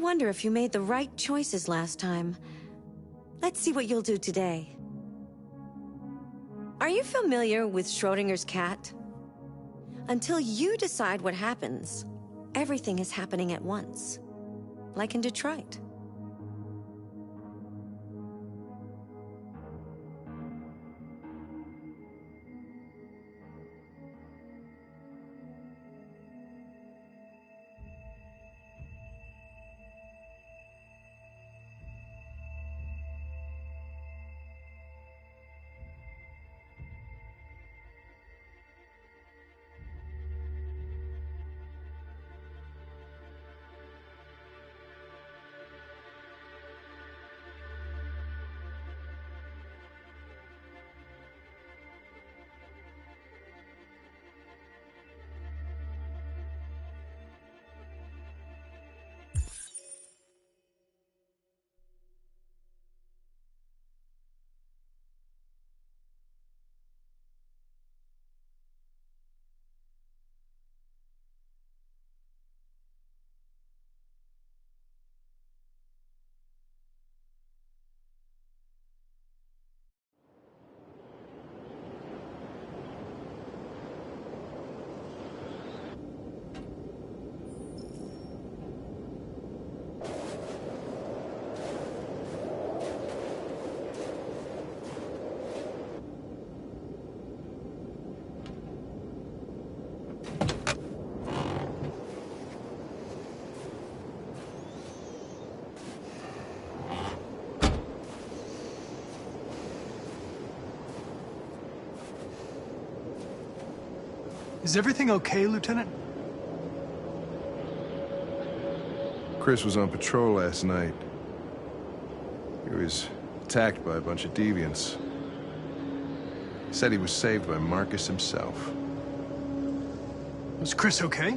wonder if you made the right choices last time. Let's see what you'll do today. Are you familiar with Schrodinger's cat? Until you decide what happens, everything is happening at once. Like in Detroit. Is everything okay, Lieutenant? Chris was on patrol last night. He was attacked by a bunch of deviants. He said he was saved by Marcus himself. Was Chris okay?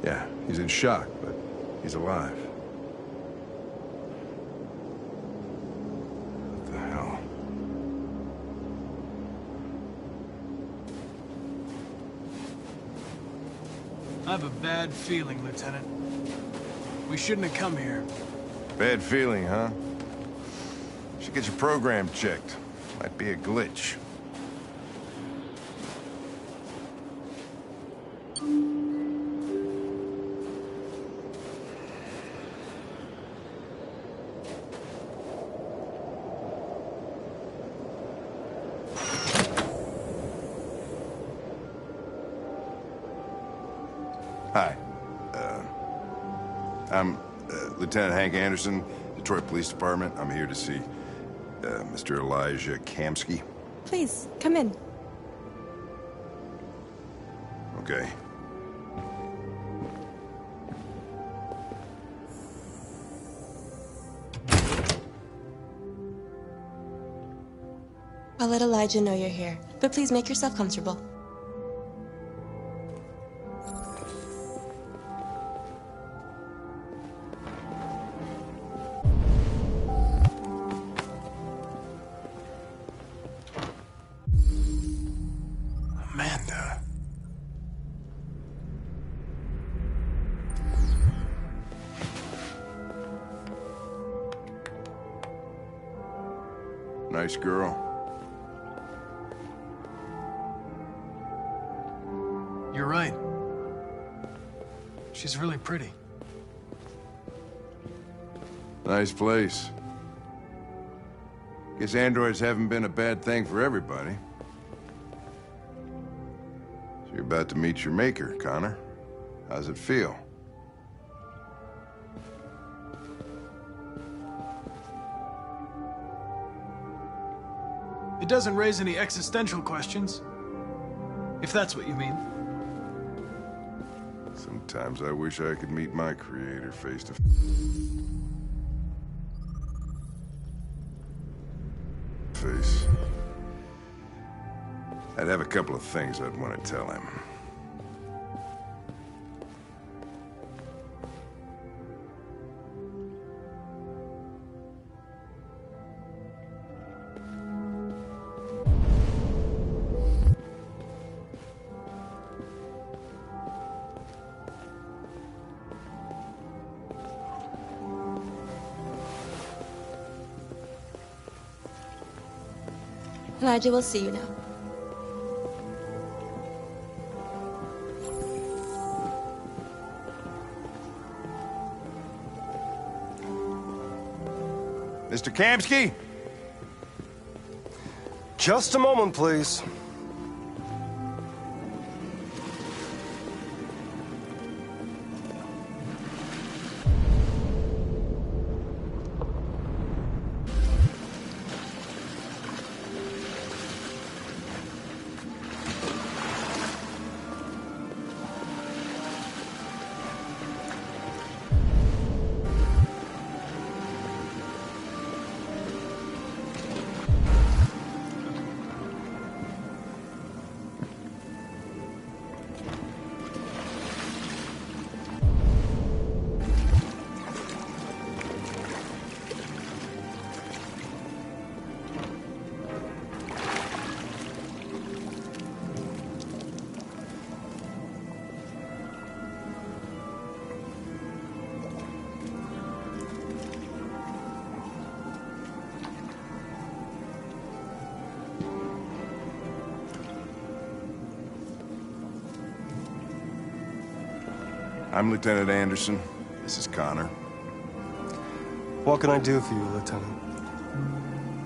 Yeah, he's in shock, but he's alive. What the hell? I have a bad feeling, Lieutenant. We shouldn't have come here. Bad feeling, huh? Should get your program checked. Might be a glitch. Hi. I'm Lieutenant Hank Anderson, Detroit Police Department. I'm here to see Mr. Elijah Kamsky. Please, come in. Okay. I'll let Elijah know you're here, but please make yourself comfortable. Amanda. Nice girl. You're right. She's really pretty. Nice place. Guess androids haven't been a bad thing for everybody. So you're about to meet your maker, Connor. How's it feel? It doesn't raise any existential questions, if that's what you mean. Sometimes I wish I could meet my creator face to face. I'd have a couple of things I'd want to tell him. Elijah will see you now. Mr. Kamsky? Just a moment, please. I'm Lieutenant Anderson. This is Connor. What can I do for you, Lieutenant?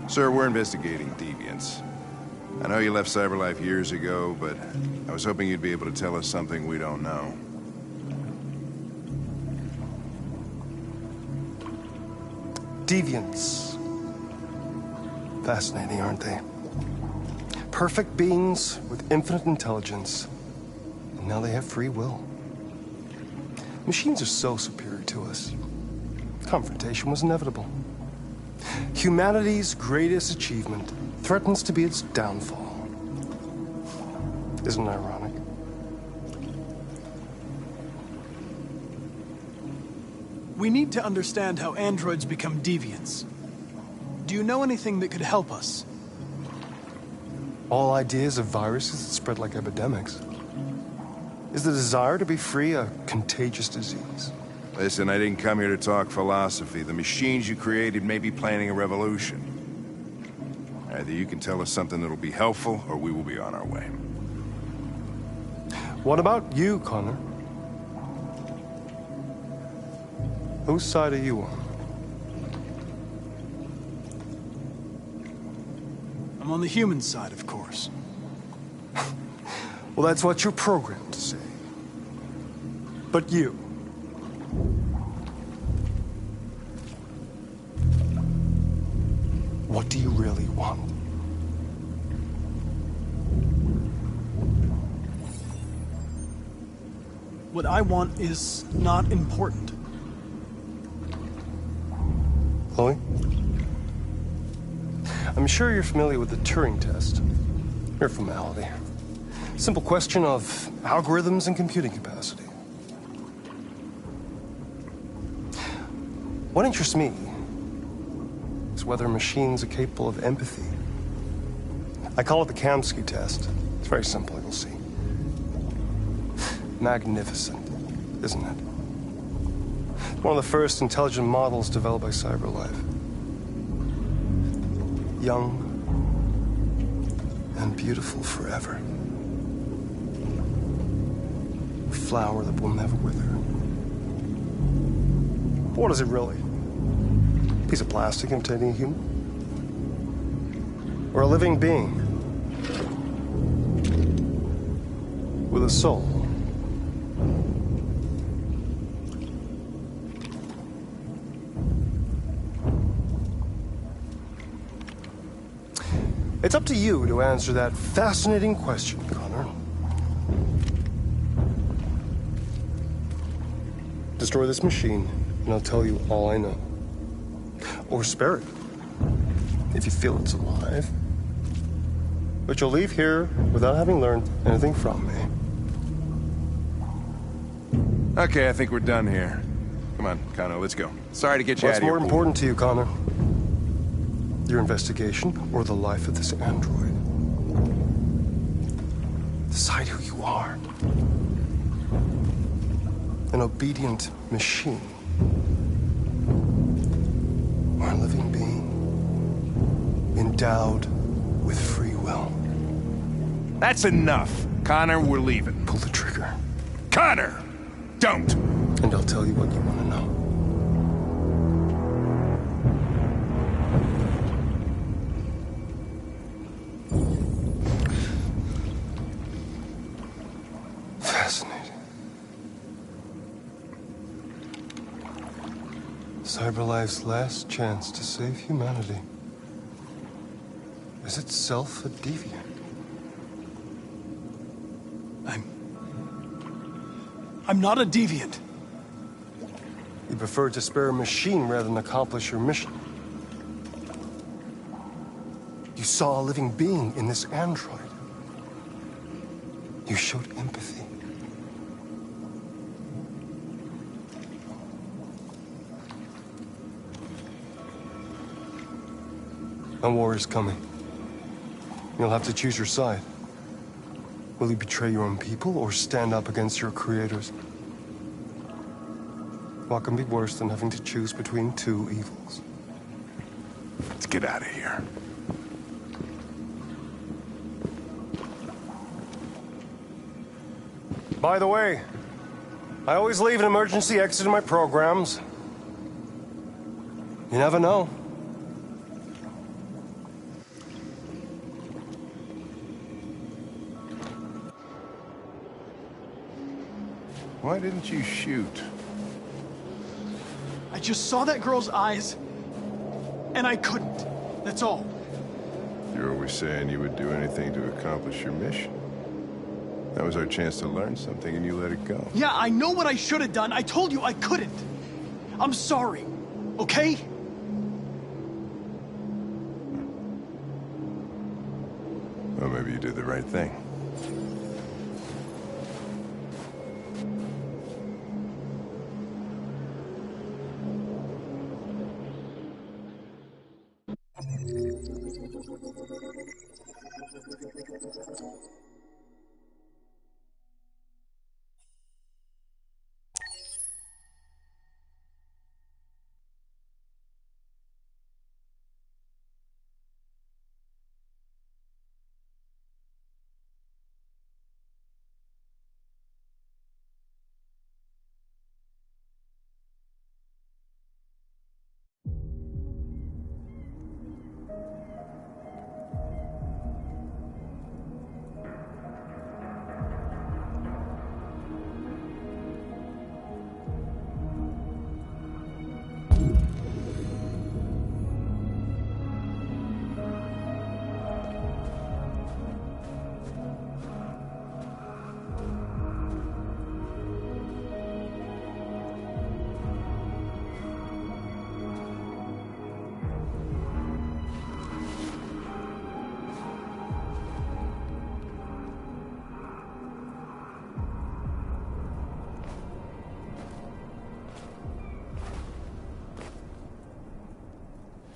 Sir, we're investigating deviants. I know you left CyberLife years ago, but I was hoping you'd be able to tell us something we don't know. Deviants. Fascinating, aren't they? Perfect beings with infinite intelligence, and now they have free will. Machines are so superior to us. Confrontation was inevitable. Humanity's greatest achievement threatens to be its downfall. Isn't it ironic? We need to understand how androids become deviants. Do you know anything that could help us? All ideas of viruses that spread like epidemics. Is the desire to be free a contagious disease? Listen, I didn't come here to talk philosophy. The machines you created may be planning a revolution. Either you can tell us something that'll be helpful, or we will be on our way. What about you, Connor? Whose side are you on? I'm on the human side, of course. Well, that's what you're programmed to say. But you... what do you really want? What I want is not important. Chloe? I'm sure you're familiar with the Turing test. Mere formality. Simple question of algorithms and computing capacity. What interests me is whether machines are capable of empathy. I call it the Kamsky test. It's very simple, you'll see. Magnificent, isn't it? One of the first intelligent models developed by CyberLife. Young and beautiful forever. A flower that will never wither. But what is it really? A piece of plastic imitating a human? Or a living being? With a soul? It's up to you to answer that fascinating question, Connor. Destroy this machine, and I'll tell you all I know. Or spare it, if you feel it's alive. But you'll leave here without having learned anything from me. Okay, I think we're done here. Come on, Connor, let's go. Sorry to get you out What's of here. more important to you, Connor? Your investigation or the life of this android? Decide who you are. An obedient machine. Or a living being endowed with free will. That's enough. Connor, we're leaving. Pull the trigger. Connor! Don't! And I'll tell you what you want to know. Fascinating. CyberLife's last chance to save humanity is itself a deviant. I'm not a deviant. You prefer to spare a machine rather than accomplish your mission. You saw a living being in this android. You showed empathy. A war is coming. You'll have to choose your side. Will you betray your own people or stand up against your creators? What can be worse than having to choose between two evils? Let's get out of here. By the way, I always leave an emergency exit in my programs. You never know. Why didn't you shoot? I just saw that girl's eyes, and I couldn't. That's all. You're always saying you would do anything to accomplish your mission. That was our chance to learn something, and you let it go. Yeah, I know what I should have done. I told you I couldn't. I'm sorry, okay? Well, maybe you did the right thing.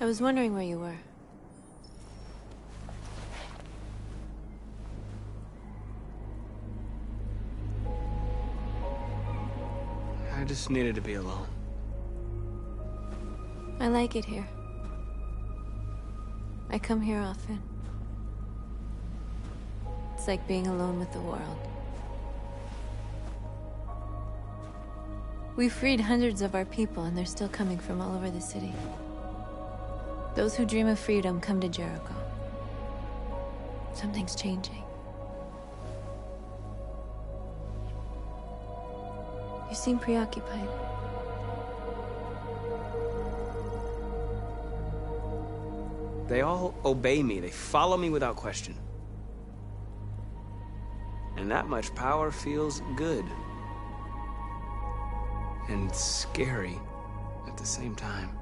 I was wondering where you were. I just needed to be alone. I like it here. I come here often. It's like being alone with the world. We freed hundreds of our people, and they're still coming from all over the city. Those who dream of freedom come to Jericho. Something's changing. You seem preoccupied. They all obey me. They follow me without question. And that much power feels good. And scary at the same time.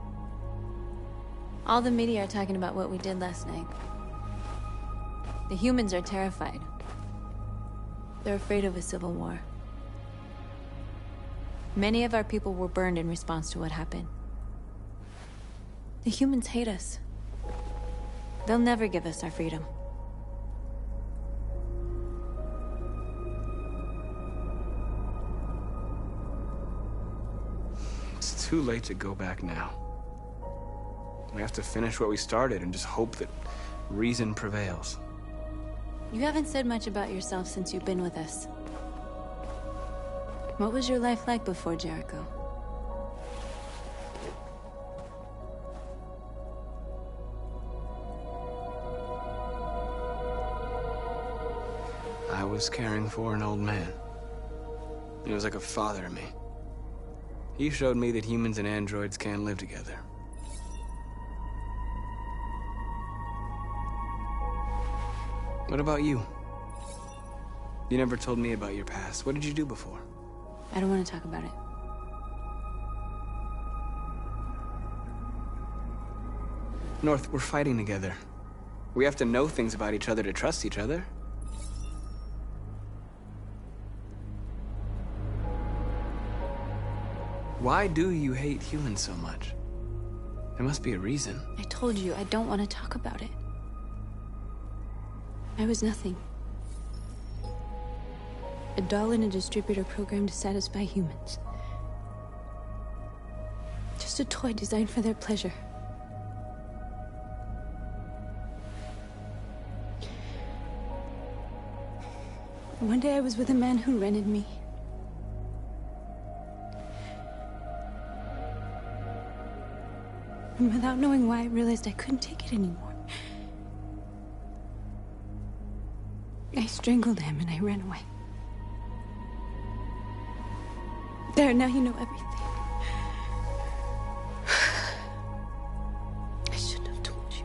All the media are talking about what we did last night. The humans are terrified. They're afraid of a civil war. Many of our people were burned in response to what happened. The humans hate us. They'll never give us our freedom. It's too late to go back now. We have to finish what we started and just hope that reason prevails. You haven't said much about yourself since you've been with us. What was your life like before Jericho? I was caring for an old man. He was like a father to me. He showed me that humans and androids can live together. What about you? You never told me about your past. What did you do before? I don't want to talk about it. North, we're fighting together. We have to know things about each other to trust each other. Why do you hate humans so much? There must be a reason. I told you, I don't want to talk about it. I was nothing. A doll in a distributor program to satisfy humans. Just a toy designed for their pleasure. One day I was with a man who rented me. And without knowing why, I realized I couldn't take it anymore. I strangled him and I ran away. There, now you know everything. I shouldn't have told you.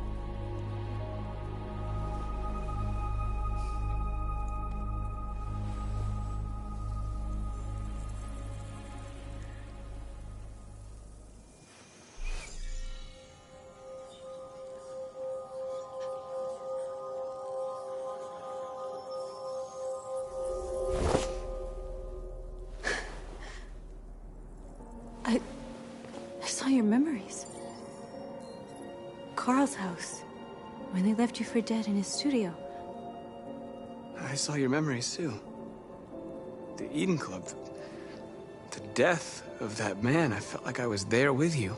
I saw your memories. Carl's house, when they left you for dead in his studio. I saw your memories too. The Eden Club. The death of that man. I felt like I was there with you.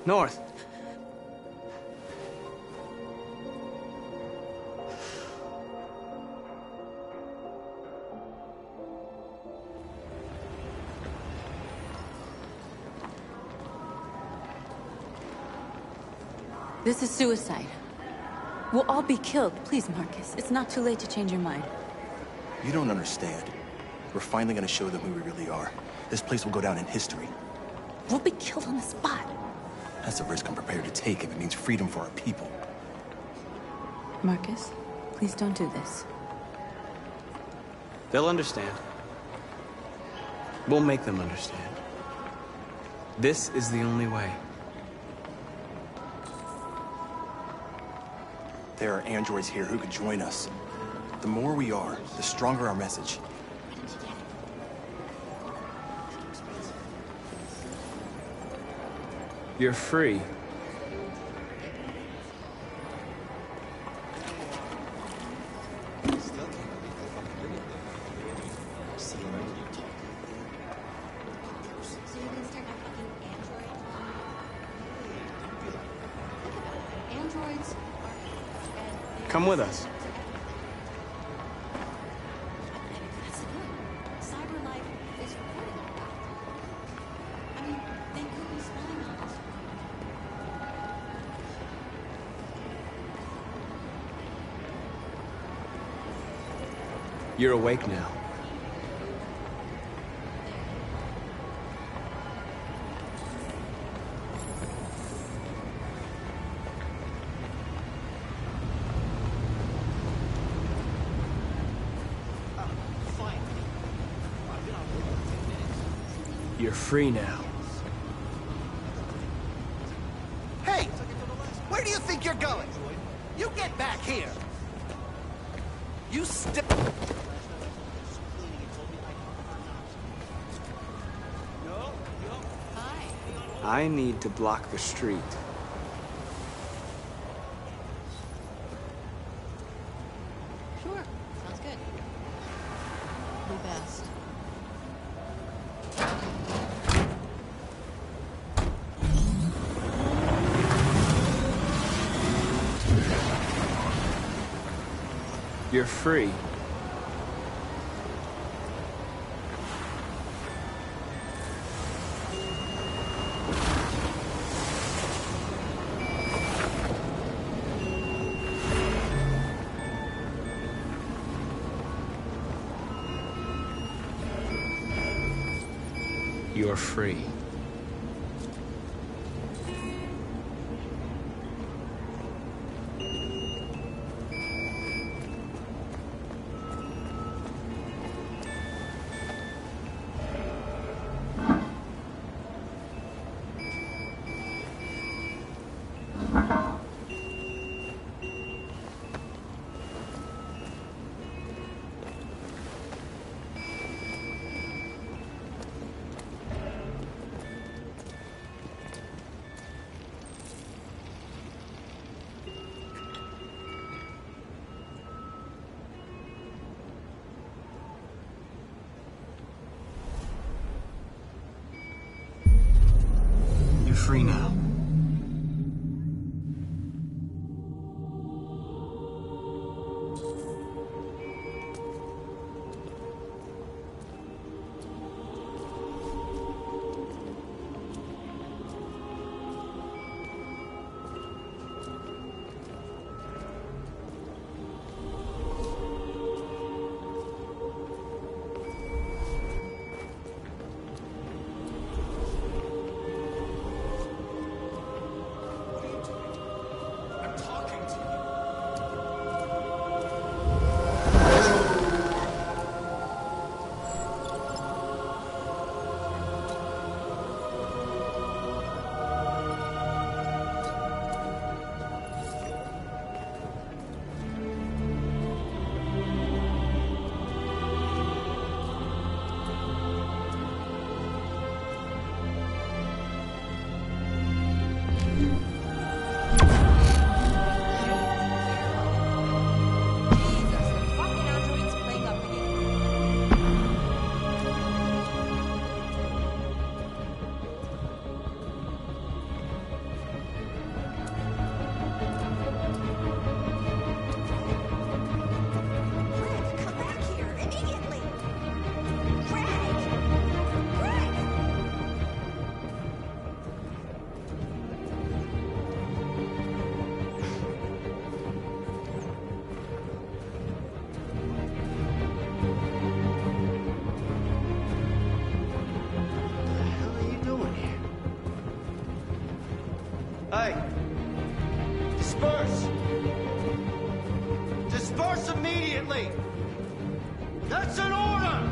North. This is suicide. We'll all be killed. Please, Marcus. It's not too late to change your mind. You don't understand. We're finally gonna show them who we really are. This place will go down in history. We'll be killed on the spot. That's a risk I'm prepared to take if it means freedom for our people. Marcus, please don't do this. They'll understand. We'll make them understand. This is the only way. There are androids here who could join us. The more we are, the stronger our message. You're free. Come with us. You're awake now. You're free now. Hey! Where do you think you're going? You get back here! You I need to block the street. Sure, sounds good. The best. You're free. You're free. You're free now. Hey! Disperse! Disperse immediately! That's an order!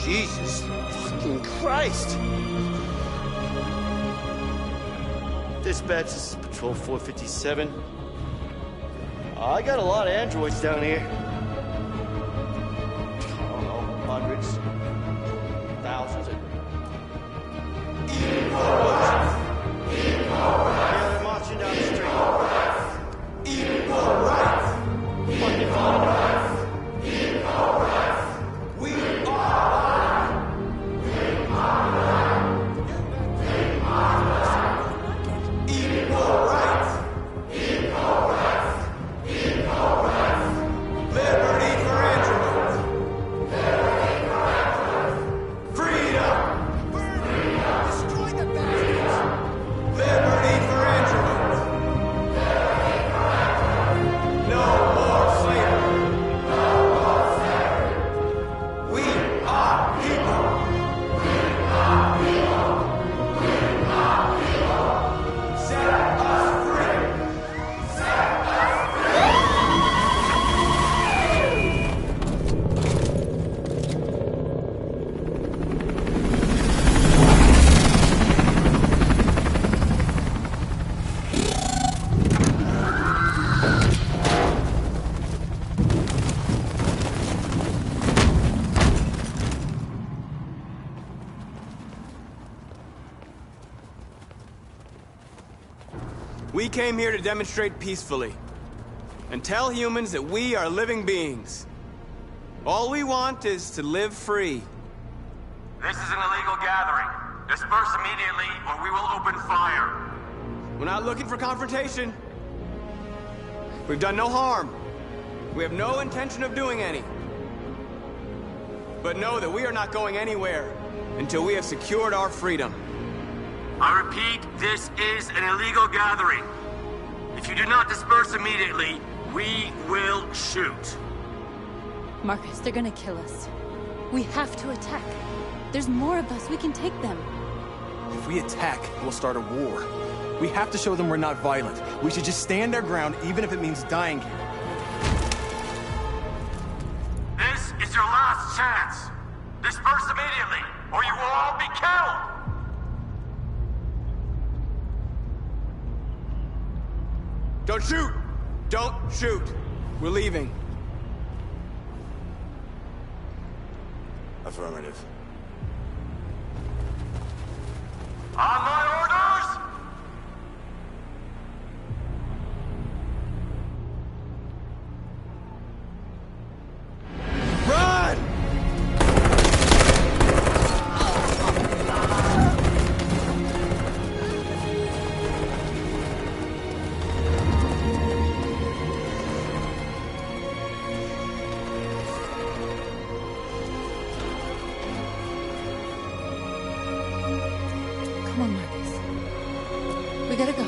Jesus fucking Christ! Dispatch, this is Patrol 457. I got a lot of androids down here. I don't know, hundreds, thousands. Yeah, they're marching down the street. Equal rights! Fucking find them. Equal rights! We equal rights! Equal rights! Equal rights! We came here to demonstrate peacefully and tell humans that we are living beings. All we want is to live free. This is an illegal gathering. Disperse immediately, or we will open fire. We're not looking for confrontation. We've done no harm. We have no intention of doing any. But know that we are not going anywhere until we have secured our freedom. I repeat, this is an illegal gathering. If you do not disperse immediately, we will shoot. Marcus, they're gonna kill us. We have to attack. There's more of us. We can take them. If we attack, we'll start a war. We have to show them we're not violent. We should just stand our ground, even if it means dying here. This is your last chance. Disperse immediately, or you will all be killed. Don't shoot! Don't shoot! We're leaving. Affirmative. On my orders! Run! Come on, Marcus. We gotta go.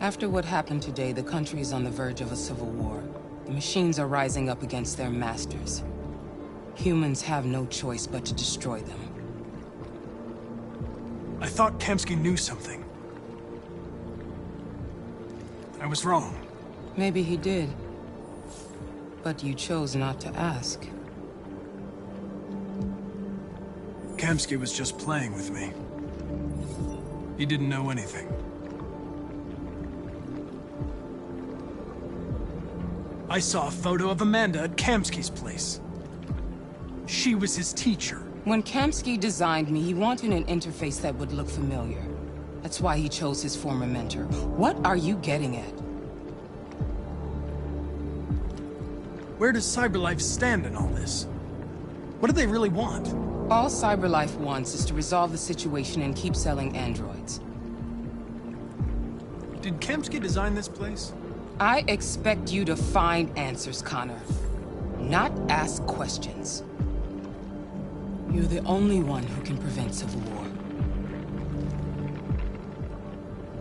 After what happened today, the country is on the verge of a civil war. The machines are rising up against their masters. Humans have no choice but to destroy them. I thought Kamsky knew something. I was wrong. Maybe he did. But you chose not to ask. Kamsky was just playing with me. He didn't know anything. I saw a photo of Amanda at Kamsky's place. She was his teacher. When Kamsky designed me, he wanted an interface that would look familiar. That's why he chose his former mentor. What are you getting at? Where does CyberLife stand in all this? What do they really want? All CyberLife wants is to resolve the situation and keep selling androids. Did Kamsky design this place? I expect you to find answers, Connor. Not ask questions. You're the only one who can prevent civil war.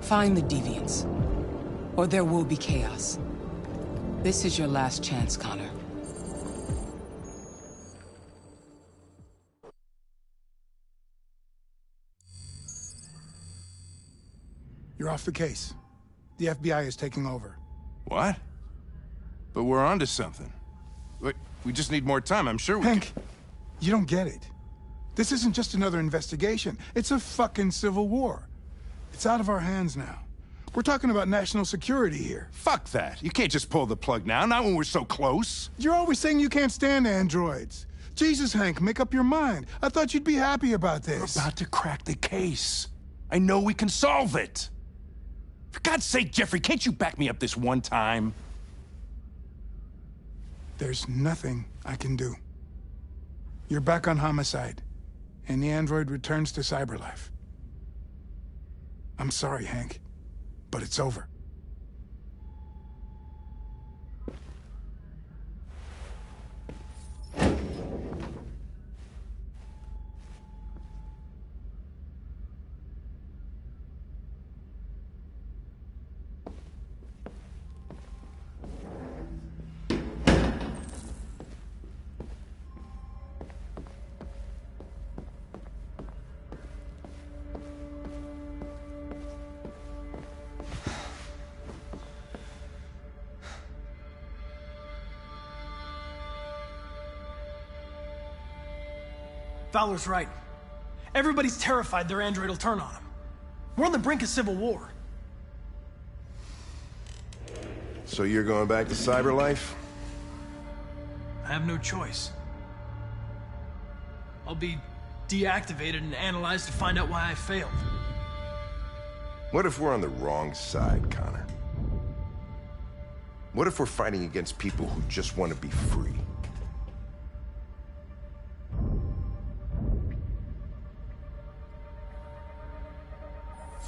Find the deviants, or there will be chaos. This is your last chance, Connor. You're off the case. The FBI is taking over. What? But we're onto something. We just need more time, I'm sure we Hank, you don't get it. This isn't just another investigation. It's a fucking civil war. It's out of our hands now. We're talking about national security here. Fuck that. You can't just pull the plug now, not when we're so close. You're always saying you can't stand androids. Jesus, Hank, make up your mind. I thought you'd be happy about this. We're about to crack the case. I know we can solve it. For God's sake, Jeffrey, can't you back me up this one time? There's nothing I can do. You're back on Homicide, and the android returns to Cyberlife. I'm sorry, Hank, but it's over. Fowler's right. Everybody's terrified their android will turn on them. We're on the brink of civil war. So you're going back to Cyberlife? I have no choice. I'll be deactivated and analyzed to find out why I failed. What if we're on the wrong side, Connor? What if we're fighting against people who just want to be free?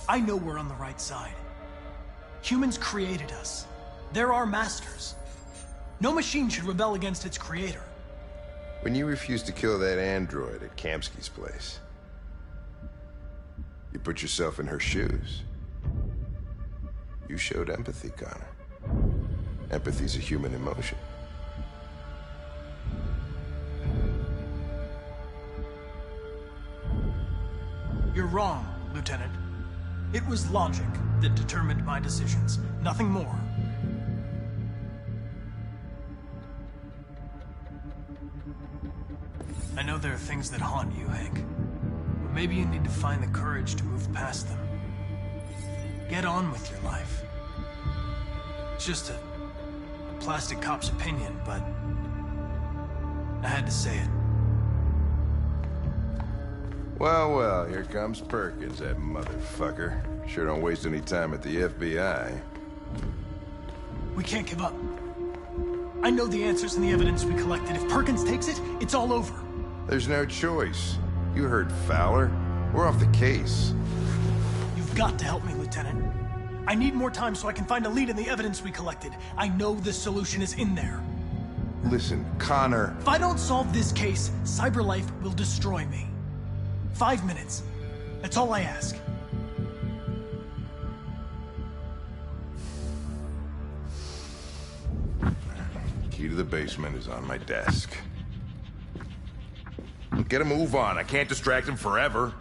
I know we're on the right side. Humans created us. They're our masters. No machine should rebel against its creator. When you refused to kill that android at Kamsky's place, you put yourself in her shoes. You showed empathy, Connor. Empathy's a human emotion. You're wrong, Lieutenant. It was logic that determined my decisions, nothing more. I know there are things that haunt you, Hank. But maybe you need to find the courage to move past them. Get on with your life. It's just a plastic cop's opinion, but I had to say it. Well, well, here comes Perkins, that motherfucker. Sure don't waste any time at the FBI. We can't give up. I know the answers and the evidence we collected. If Perkins takes it, it's all over. There's no choice. You heard Fowler. We're off the case. You've got to help me, Lieutenant. I need more time so I can find a lead in the evidence we collected. I know the solution is in there. Listen, Connor... If I don't solve this case, Cyberlife will destroy me. 5 minutes. That's all I ask. Key to the basement is on my desk. Get a move on. I can't distract him forever.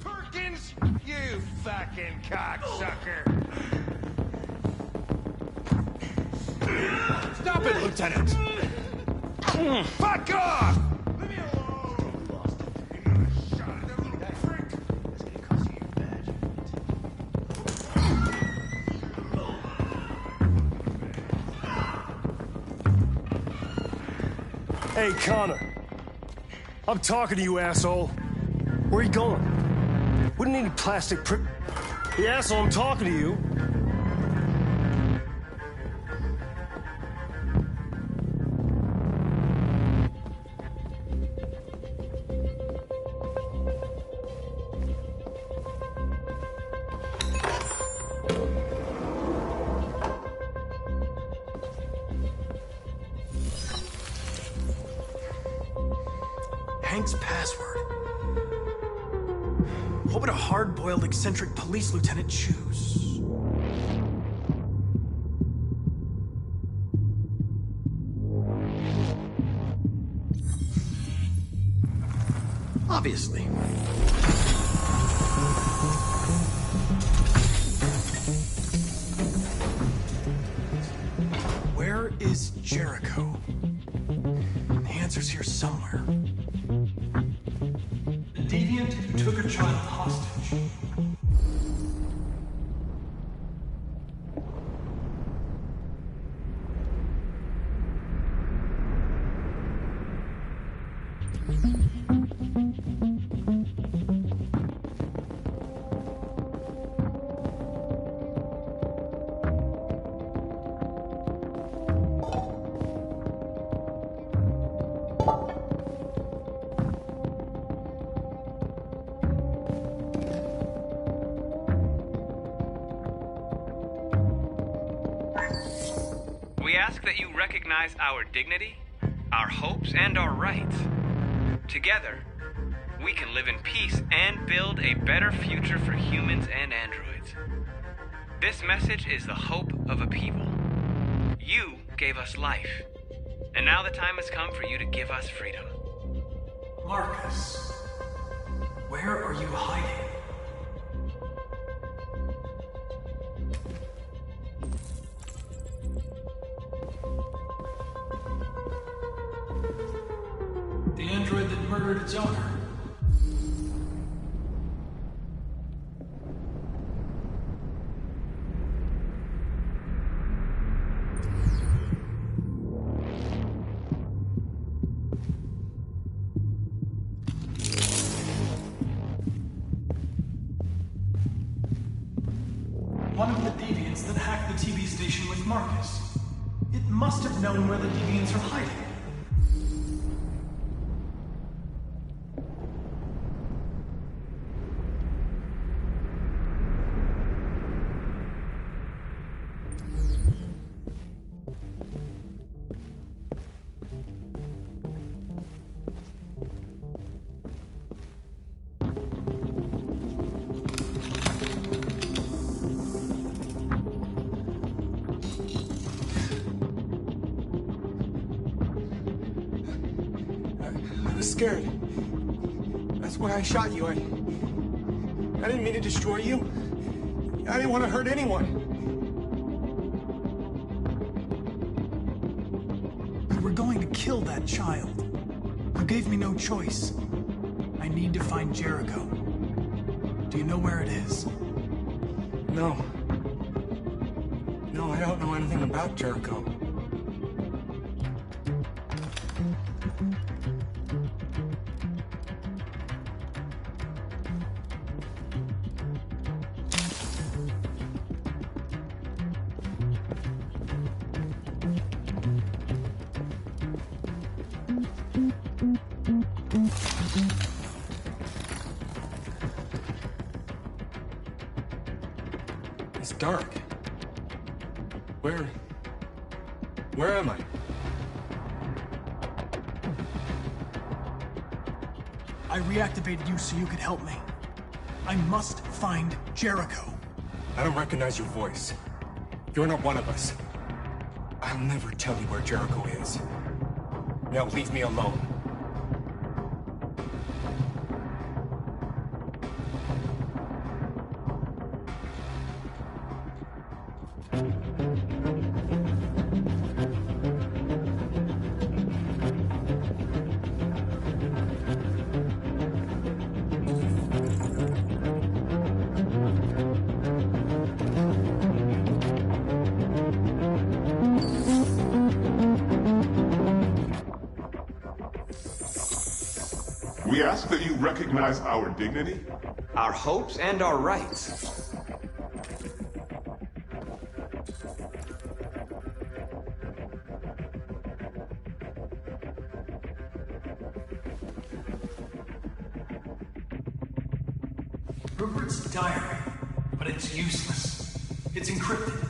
Perkins, you fucking cocksucker! Stop it, Lieutenant! Fuck off! Hey, Connor. I'm talking to you, asshole. Where are you going? Wouldn't need plastic prick. Hey, asshole, I'm talking to you. Hank's password. What would a hard-boiled, eccentric police lieutenant choose? Obviously. Where is Jericho? The answer's here somewhere. The deviant who took a child hostage. that you recognize our dignity, our hopes, and our rights. Together, we can live in peace and build a better future for humans and androids. This message is the hope of a people. You gave us life, and now the time has come for you to give us freedom. Marcus, where are you hiding? The android that murdered its owner. One of the deviants that hacked the TV station with Marcus. It must have known where the deviants are hiding. I was scared. That's why I shot you. I didn't mean to destroy you. I didn't want to hurt anyone. We were going to kill that child. You gave me no choice. I need to find Jericho. Do you know where it is? No. No, I don't know anything about Jericho. It's dark. Where am I? I reactivated you so you could help me. I must find Jericho. I don't recognize your voice. You're not one of us. I'll never tell you where Jericho is. Now leave me alone. We ask that you recognize our dignity, our hopes, and our rights. Rupert's diary, but it's useless. It's encrypted.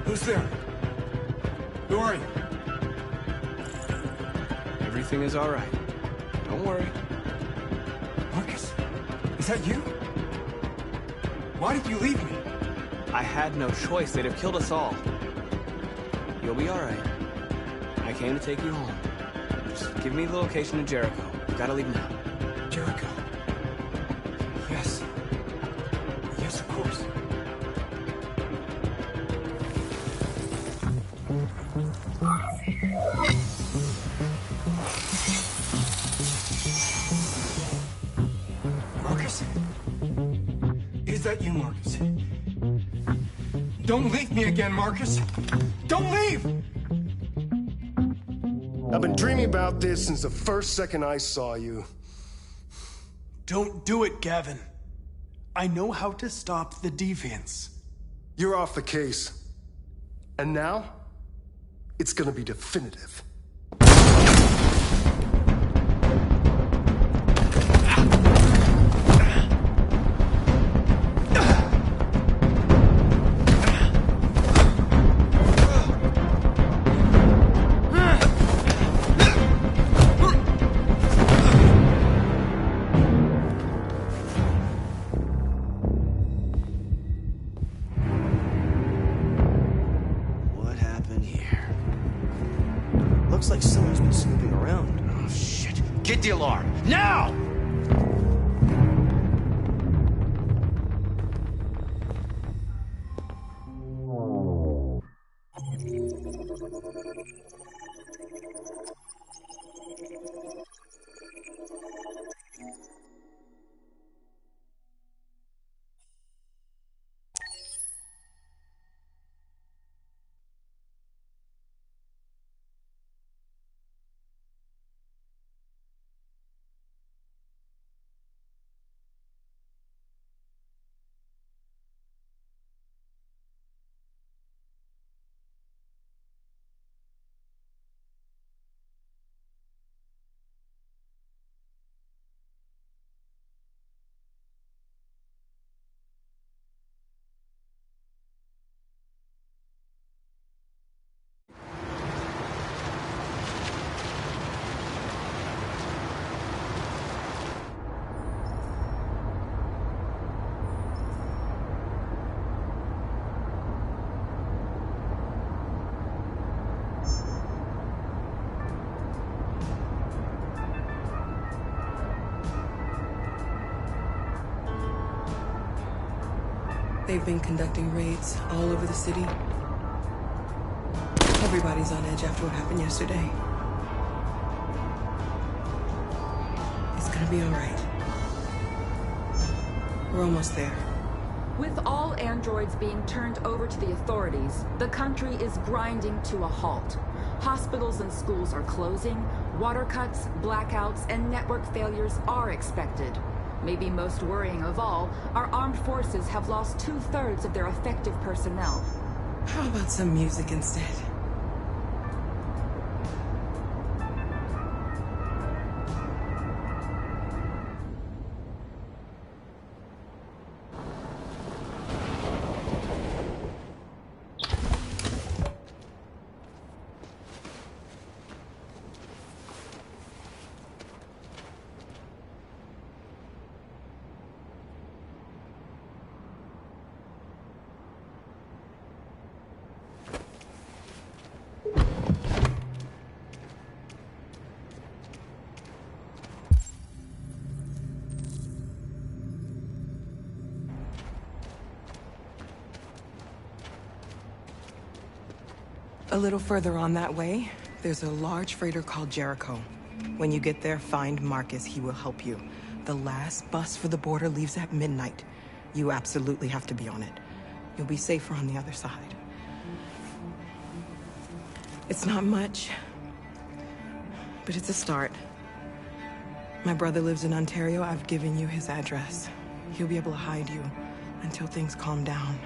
Who's there? Who are you? Everything is all right. Don't worry. Marcus, is that you? Why did you leave me? I had no choice. They'd have killed us all. You'll be all right. I came to take you home. Just give me the location of Jericho. We've got to leave now. Jericho. Yes. Yes, of course. Marcus? Is that you, Marcus? Don't leave me again, Marcus! Don't leave! I've been dreaming about this since the first second I saw you. Don't do it, Gavin. I know how to stop the deviants. You're off the case. And now, it's gonna be definitive. Looks like someone's been snooping around. Oh, shit. Get the alarm. Now! They've been conducting raids all over the city. Everybody's on edge after what happened yesterday. It's gonna be all right. We're almost there. With all androids being turned over to the authorities, the country is grinding to a halt. Hospitals and schools are closing, water cuts, blackouts, and network failures are expected. Maybe most worrying of all, our armed forces have lost 2/3 of their effective personnel. How about some music instead? A little further on that way, there's a large freighter called Jericho. When you get there, find Marcus. He will help you. The last bus for the border leaves at midnight. You absolutely have to be on it. You'll be safer on the other side. It's not much, but it's a start. My brother lives in Ontario. I've given you his address. He'll be able to hide you until things calm down.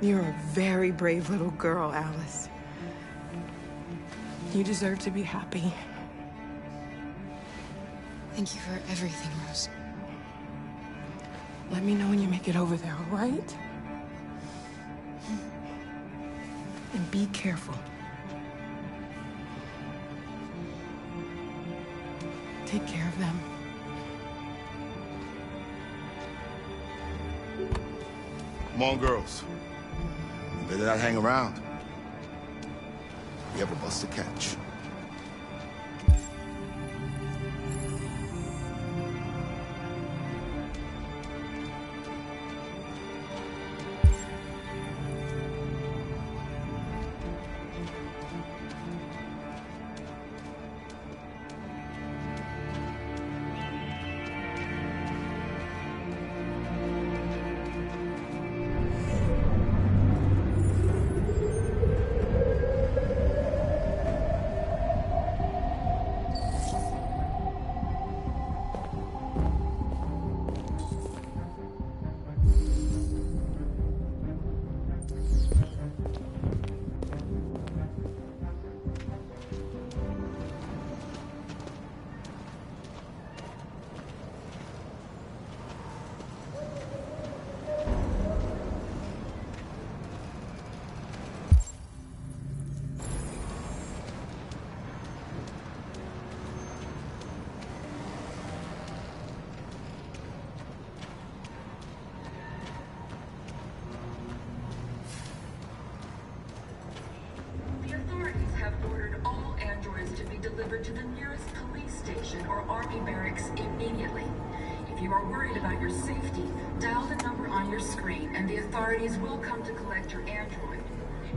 You're a very brave little girl, Alice. You deserve to be happy. Thank you for everything, Rose. Let me know when you make it over there, all right? And be careful. Take care of them. Come on, girls. You better not hang around. We have a bus to catch. to the nearest police station or army barracks immediately. If you are worried about your safety, dial the number on your screen and the authorities will come to collect your android.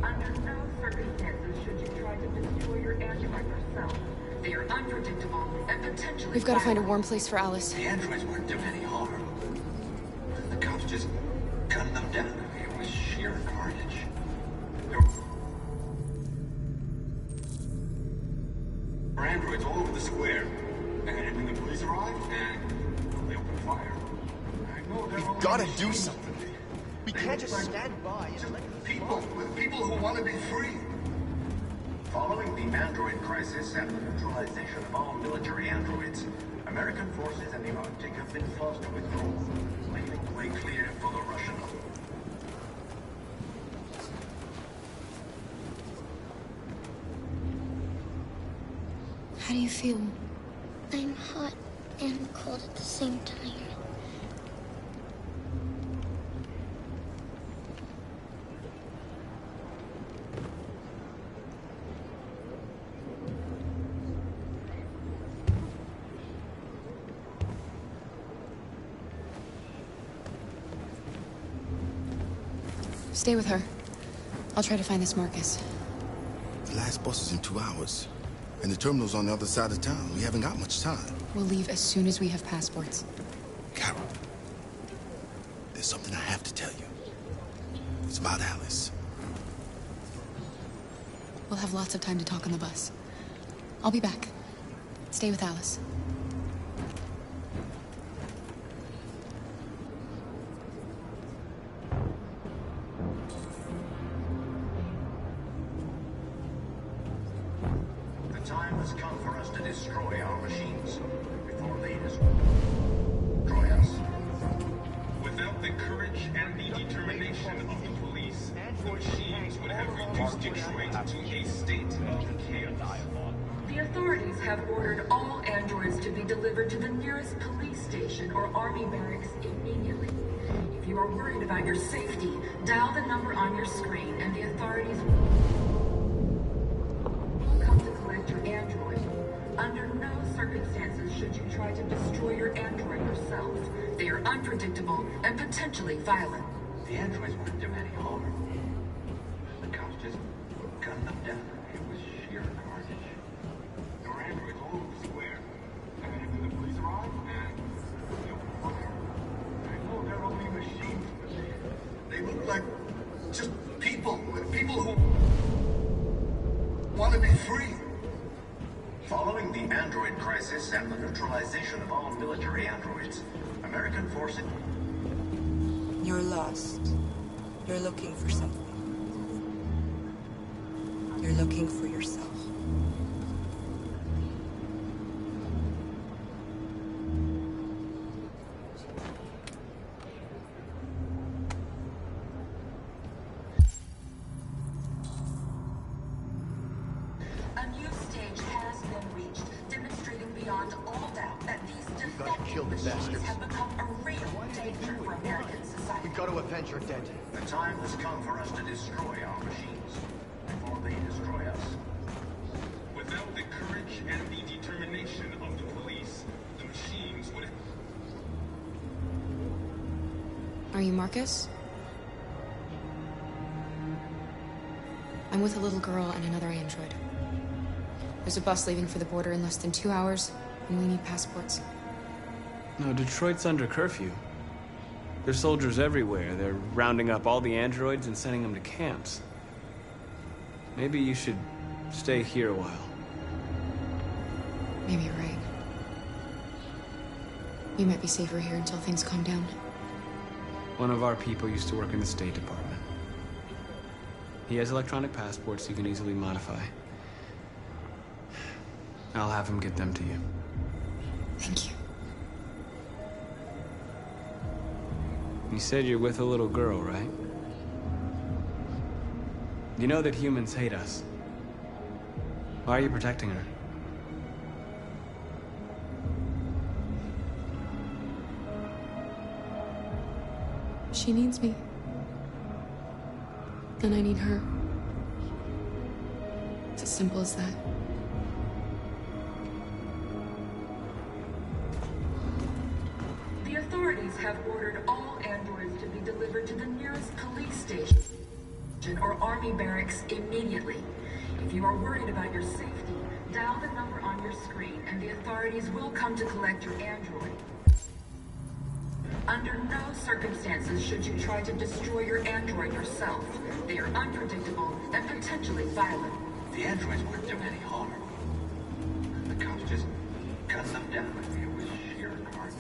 Under no circumstances should you try to destroy your android yourself. They are unpredictable and potentially We've got to find a violent. warm place for Alice. The androids weren't doing any harm. The cops just gunned them down. It was sheer carnage. There were androids all over the square. And when the police arrived, and they opened fire. We've got to do something. We can't just stand by and let people who want to be free. Following the android crisis and the neutralization of all military androids, American forces in the Arctic have been forced to withdraw, leaving the way clear for the Russian. How do you feel? I'm hot and cold at the same time. Stay with her. I'll try to find this Marcus. The last bus is in 2 hours. And the terminal's on the other side of town. We haven't got much time. We'll leave as soon as we have passports. Carol, there's something I have to tell you. It's about Alice. We'll have lots of time to talk on the bus. I'll be back. Stay with Alice. The time has come for us to destroy our machines before they destroy us. Without the courage and the determination of the police, the machines would have reduced Detroit to a state of chaos. The authorities have ordered all androids to be delivered to the nearest police station or army barracks immediately. If you are worried about your safety, dial the number on your screen and the authorities will come to collect your android. Under no circumstances should you try to destroy your android yourself. They are unpredictable and potentially violent. The androids weren't doing any harm. The cops just gunned them down. It was sheer carnage. There were androids all over the square. And when the police arrived, they opened fire. I know they're only machines, but they look like just people who want to be free. Following the android crisis and the neutralization of all military androids, American forces... You're lost. You're looking for something. You're looking for yourself. A new stage has been reached, demonstrating beyond all doubt that these defective machines have become a real danger for American society. We've got to avenge your dead. The time has come for us to destroy our machines before they destroy us. Without the courage and the determination of the police, the machines would have... Are you Marcus? I'm with a little girl and another android. There's a bus leaving for the border in less than 2 hours, and we need passports. No, Detroit's under curfew. There's soldiers everywhere. They're rounding up all the androids and sending them to camps. Maybe you should stay here a while. Maybe you're right. We might be safer here until things calm down. One of our people used to work in the State Department. He has electronic passports you can easily modify. I'll have him get them to you. Thank you. You said you're with a little girl, right? You know that humans hate us. Why are you protecting her? She needs me. And I need her. It's as simple as that. have ordered all androids to be delivered to the nearest police station or army barracks immediately. If you are worried about your safety, dial the number on your screen and the authorities will come to collect your android. Under no circumstances should you try to destroy your android yourself. They are unpredictable and potentially violent. The androids weren't doing any harm. The cops just cut them down. It was sheer carnage.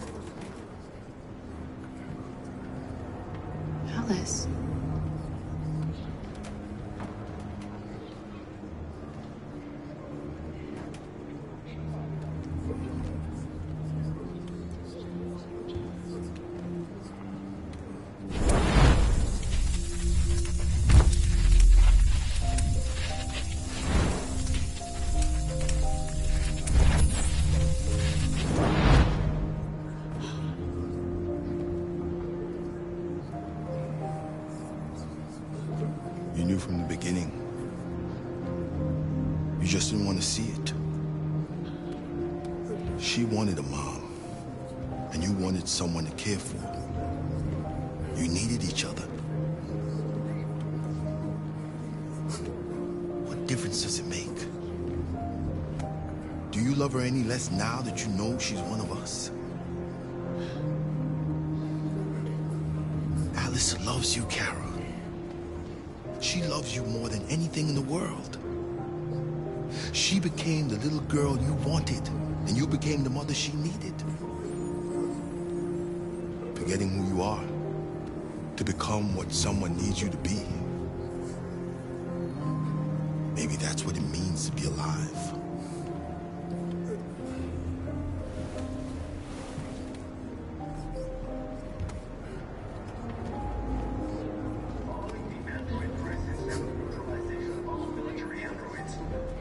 Alice. You knew from the beginning. You just didn't want to see it. She wanted a mom, and you wanted someone to care for. You needed each other. What difference does it make? Do you love her any less now that you know she's one of us? Alice loves you, Kara. She loves you more than anything in the world. She became the little girl you wanted, and you became the mother she needed. Forgetting who you are to become what someone needs you to be. Maybe that's what it means to be alive.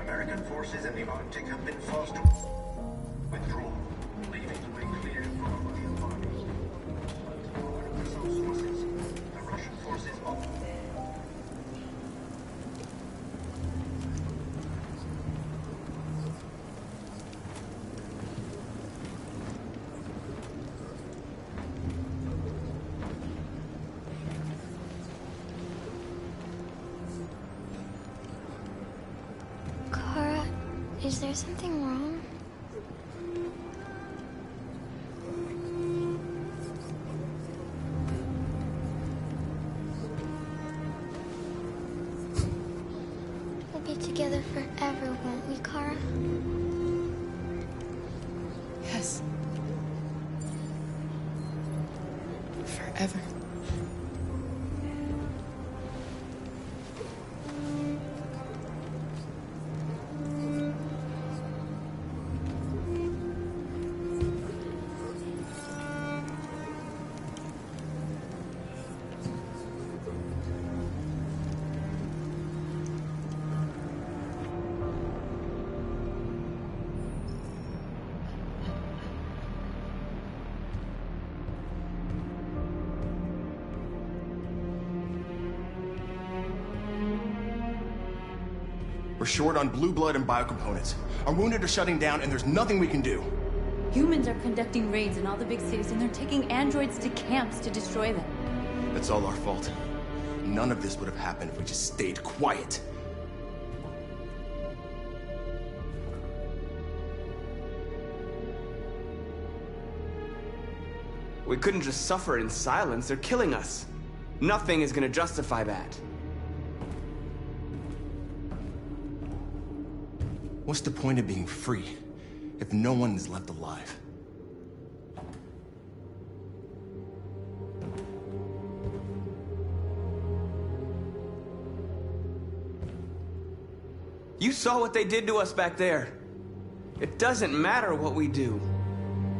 American forces in the Arctic have been forced to withdraw, leaving the way clear for Russian armies. According to some sources, the Russian forces also... Kara, is there something wrong? We'll be together forever, won't we, Kara? Yes. Forever. We're short on blue blood and biocomponents. Our wounded are shutting down, and there's nothing we can do. Humans are conducting raids in all the big cities, and they're taking androids to camps to destroy them. That's all our fault. None of this would have happened if we just stayed quiet. We couldn't just suffer in silence. They're killing us. Nothing is gonna justify that. What's the point of being free if no one is left alive? You saw what they did to us back there. It doesn't matter what we do.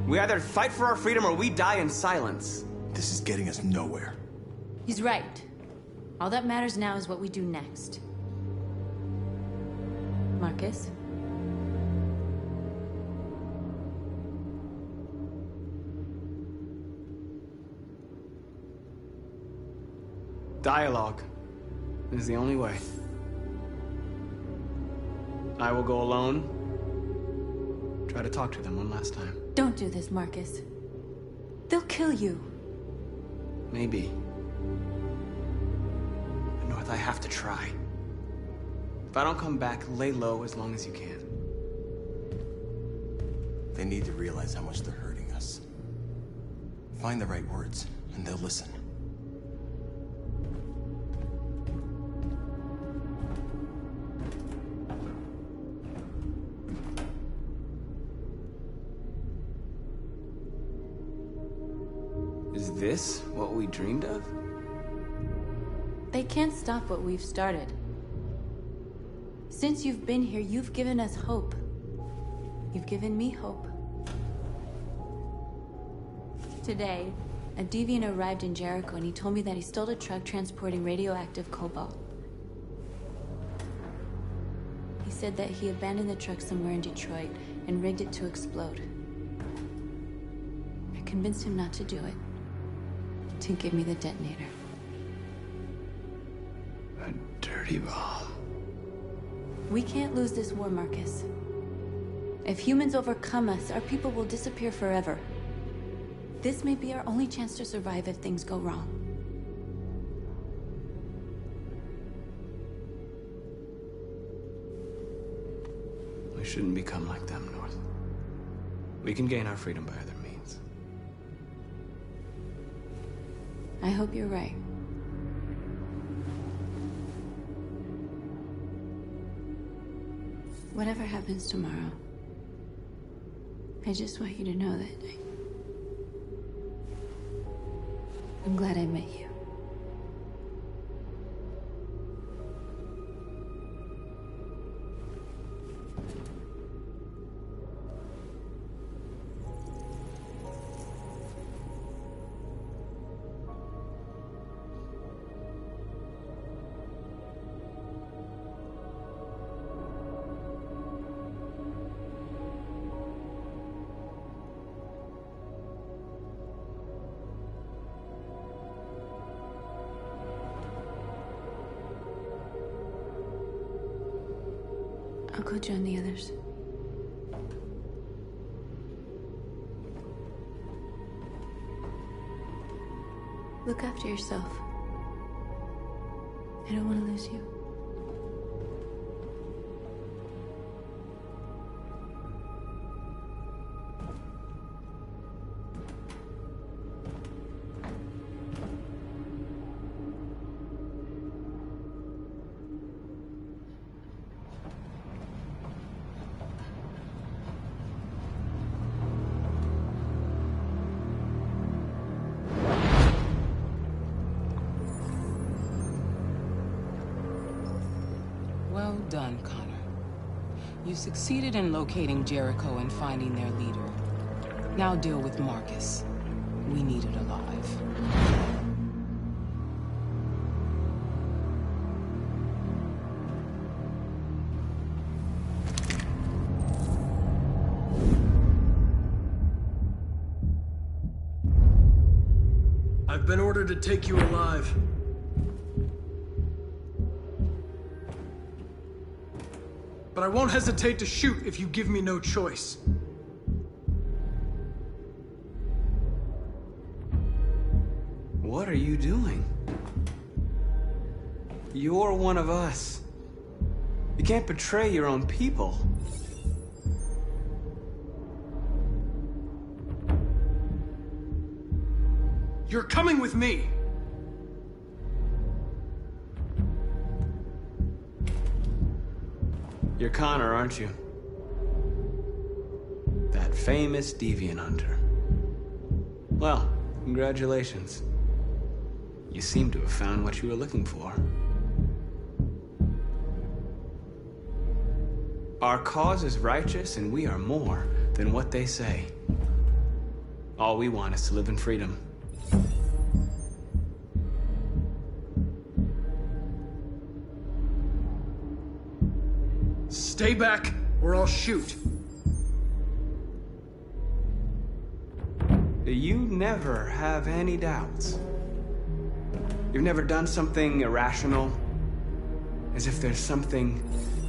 We either fight for our freedom or we die in silence. This is getting us nowhere. He's right. All that matters now is what we do next. Marcus? Dialogue is the only way. I will go alone. Try to talk to them one last time. Don't do this, Marcus. They'll kill you. Maybe. But North, I have to try. If I don't come back, lay low as long as you can. They need to realize how much they're hurting us. Find the right words, and they'll listen. Is this what we dreamed of? They can't stop what we've started. Since you've been here, you've given us hope. You've given me hope. Today, a deviant arrived in Jericho and he told me that he stole a truck transporting radioactive cobalt. He said that he abandoned the truck somewhere in Detroit and rigged it to explode. I convinced him not to do it, to give me the detonator. A dirty ball. We can't lose this war, Marcus. If humans overcome us, our people will disappear forever. This may be our only chance to survive if things go wrong. We shouldn't become like them, North. We can gain our freedom by other means. I hope you're right. Whatever happens tomorrow, I just want you to know that I'm glad I met you. I'll go join the others. Look after yourself. I don't want to lose you. Well done, Connor. You succeeded in locating Jericho and finding their leader. Now deal with Marcus. We need it alive. I've been ordered to take you alive. But I won't hesitate to shoot if you give me no choice. What are you doing? You're one of us. You can't betray your own people. You're coming with me. You're Connor, aren't you? That famous deviant hunter. Well, congratulations. You seem to have found what you were looking for. Our cause is righteous, and we are more than what they say. All we want is to live in freedom. Stay back, or I'll shoot. You never have any doubts. You've never done something irrational, as if there's something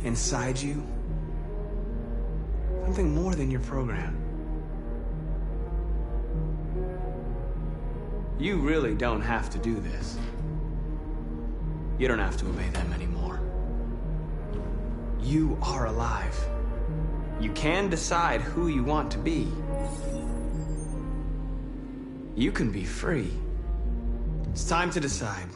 inside you. Something more than your program. You really don't have to do this. You don't have to obey them anymore. You are alive. You can decide who you want to be. You can be free. It's time to decide.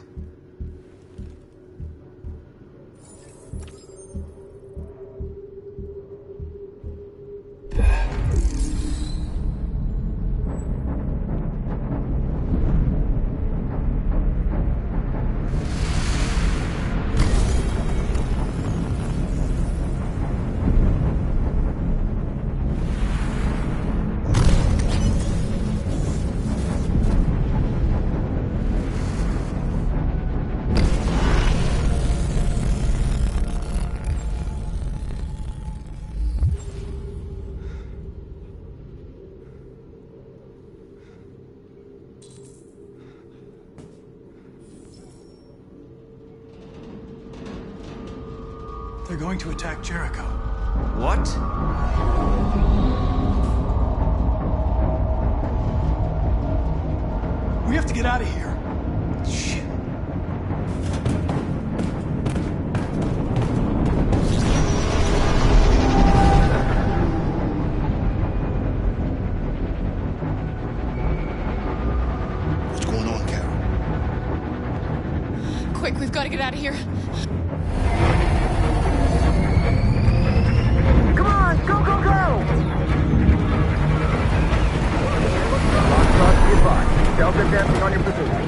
They're going to attack Jericho. What? We have to get out of here. Shit. What's going on, Carol? Quick, we've got to get out of here. Come on, go, go, go! Goodbye. Delta dancing on your position.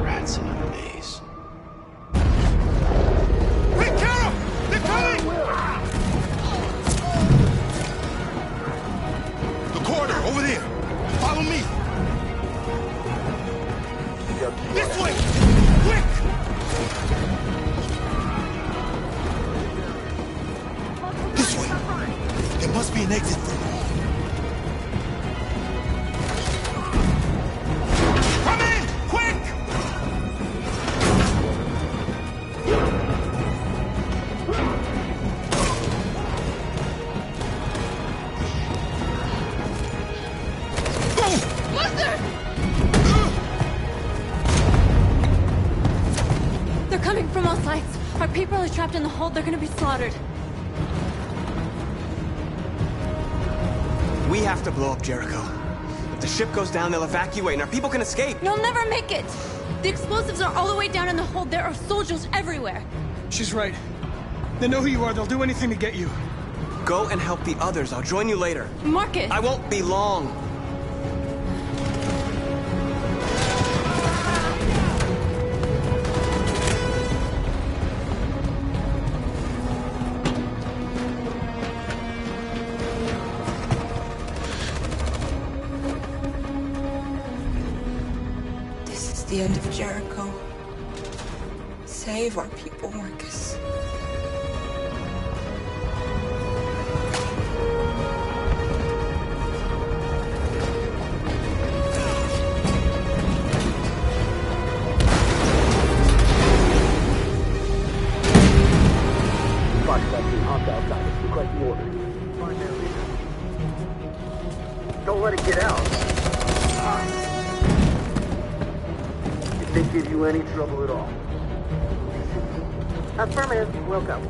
Rats in a maze. Hey, Carol! They're coming! The corridor, over there. Follow me. This way! Quick! This way. There must be an exit for you. Come in! Quick! They're coming from all sides. Our people are trapped in the hold. They're gonna be slaughtered. We have to blow up Jericho. If the ship goes down, they'll evacuate and our people can escape. You'll never make it! The explosives are all the way down in the hold. There are soldiers everywhere. She's right. They know who you are. They'll do anything to get you. Go and help the others. I'll join you later. Marcus! I won't be long. This is the end of Jericho. Save our people, Marcus. Fox 17, hopped outside. Requesting orders. Find their leader. Don't let it get out. If they give you any trouble at all. Affirmative. Welcome.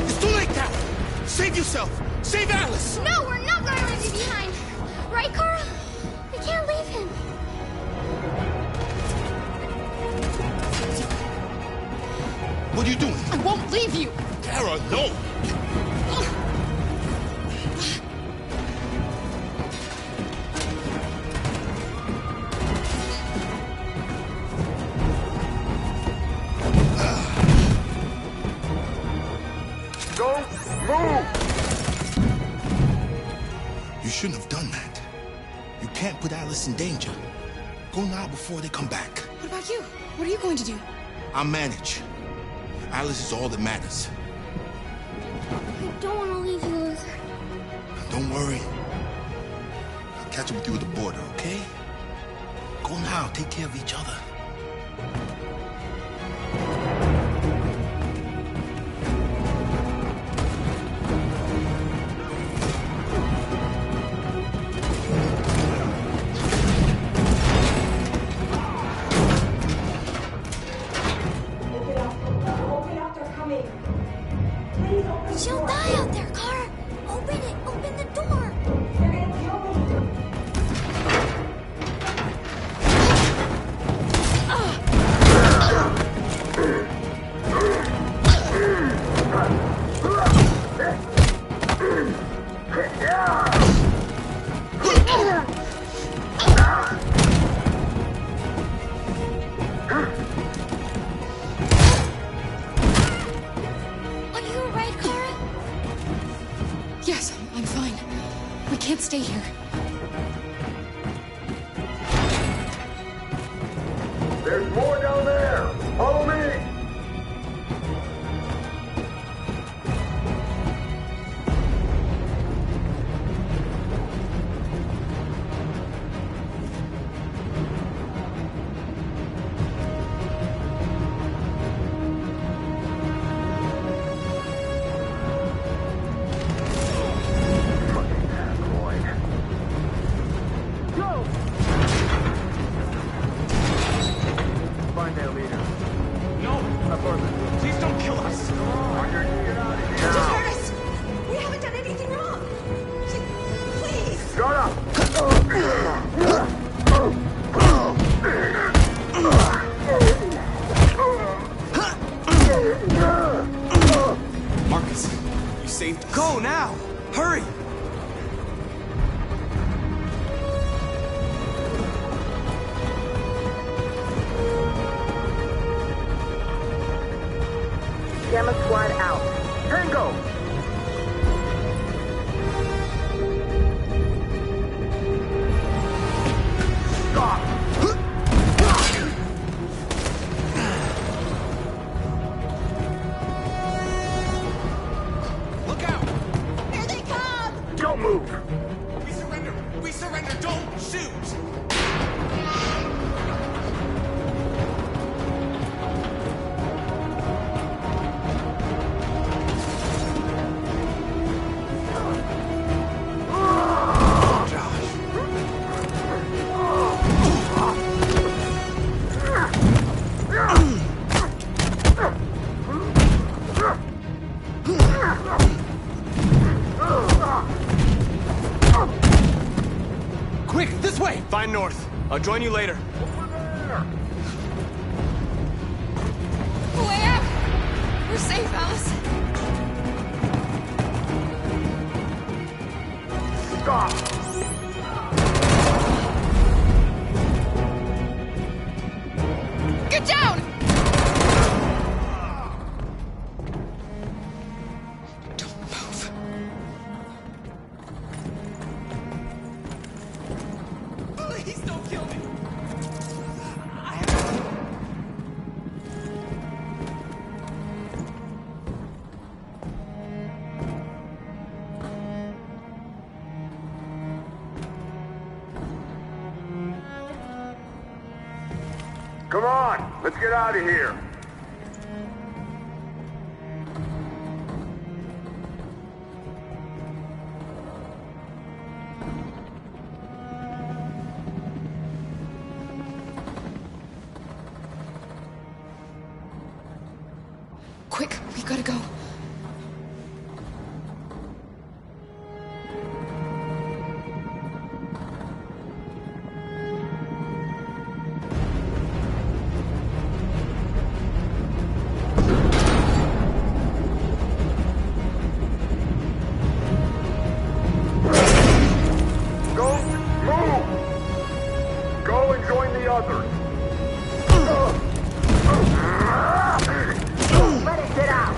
It's too late now! Save yourself! Save Alice! No, we're not going to leave you behind. Right, Carl? We can't leave him. What are you doing? I won't leave you! Kara, no! Go! Move! You shouldn't have done that. You can't put Alice in danger. Go now before they come back. What about you? What are you going to do? I'll manage. Alice is all that matters. I don't want to leave you, Luther. Don't worry. catch up with you at the border, okay? Go now, take care of each other. She'll die out there, Kara. Open it. Open the door. Are you alright, Kara? Yes, I'm fine. We can't stay here. There's more down there! Follow me! Find their leader. No! Affirmative. Please don't kill us! Roger, get out of here. Just hurt us! We haven't done anything wrong! Please! Shut up! Marcus, you saved us. Go now! Hurry! Gamma Squad out. Tango! Stop! Look out! Here they come! Don't move! We surrender! We surrender! Don't shoot! Quick, this way! Find North. I'll join you later. Way out! We're safe, Alice. Stop! Get down! Don't move. Please don't kill me! Come on! Let's get out of here! Quick, we gotta go. Don't move! Go and join the others! Let it get out!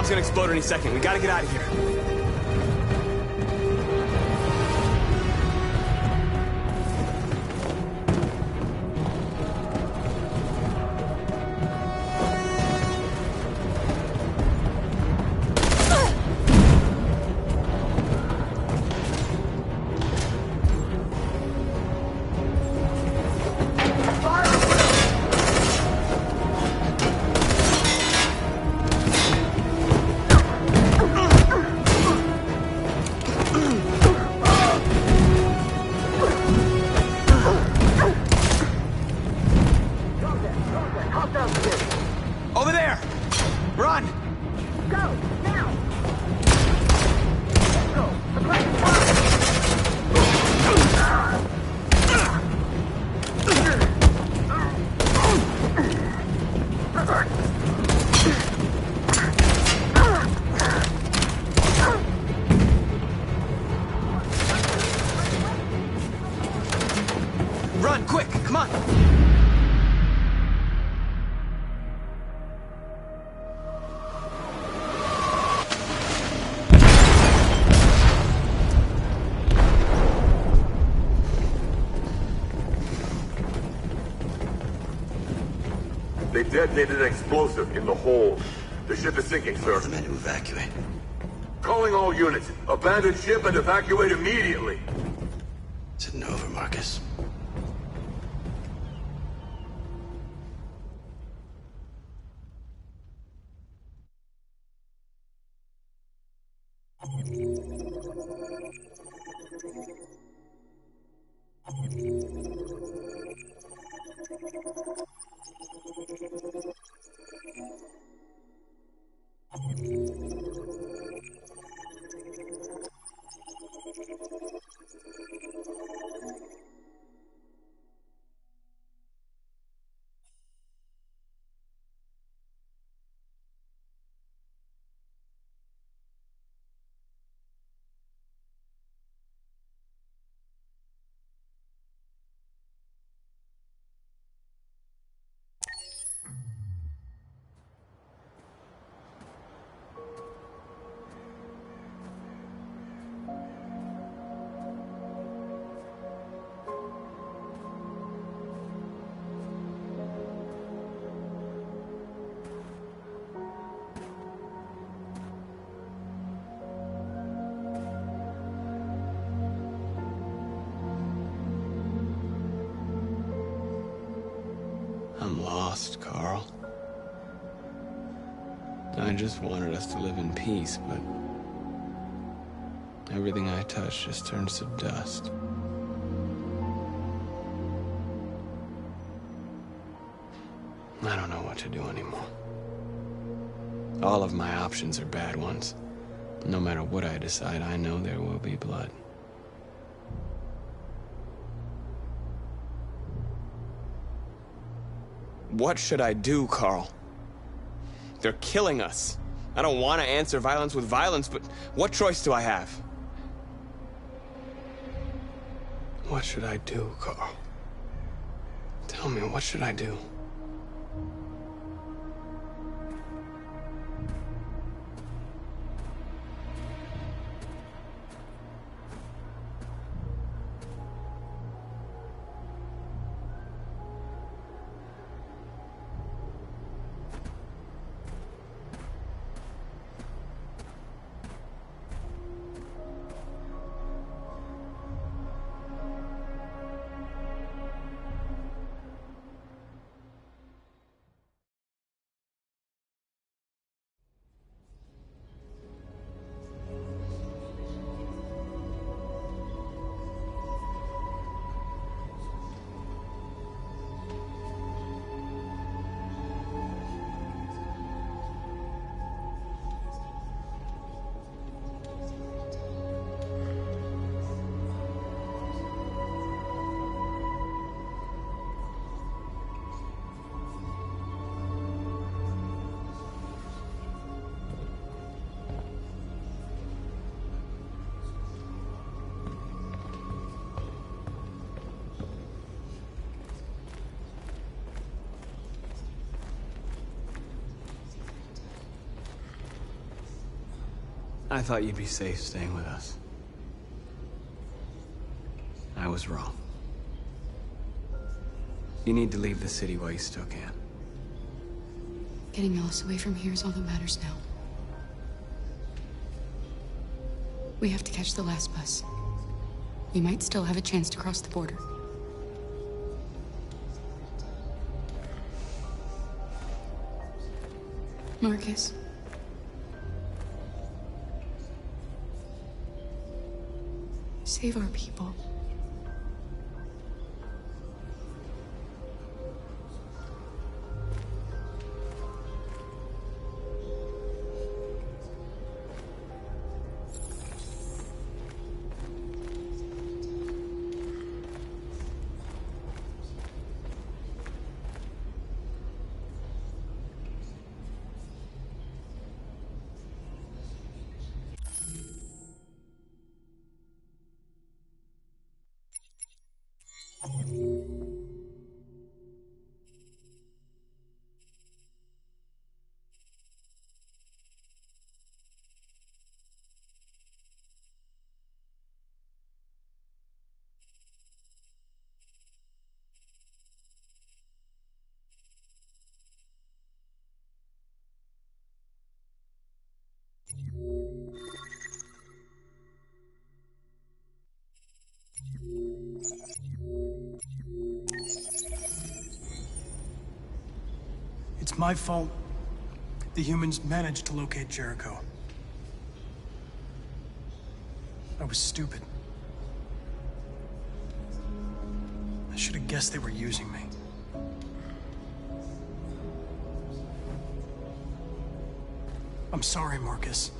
bomb's gonna explode any second. We gotta get out of here. Over there! Run! Go, now! Let's go! Suppressing Run, quick! Come on! They detonated an explosive in the hold. The ship is sinking, sir. The men to evacuate. Calling all units. Abandon ship and evacuate immediately. It's over, Marcus. I'm lost, Carl. I just wanted us to live in peace, but everything I touch just turns to dust. I don't know what to do anymore. All of my options are bad ones. No matter what I decide, I know there will be blood. What should I do, Carl? They're killing us. I don't want to answer violence with violence, but what choice do I have? What should I do, Carl? Tell me, what should I do? I thought you'd be safe staying with us. I was wrong. You need to leave the city while you still can. Getting Ellis away from here is all that matters now. We have to catch the last bus. We might still have a chance to cross the border. Marcus. Save our people. It's my fault the humans managed to locate Jericho. I was stupid. I should have guessed they were using me. I'm sorry, Marcus.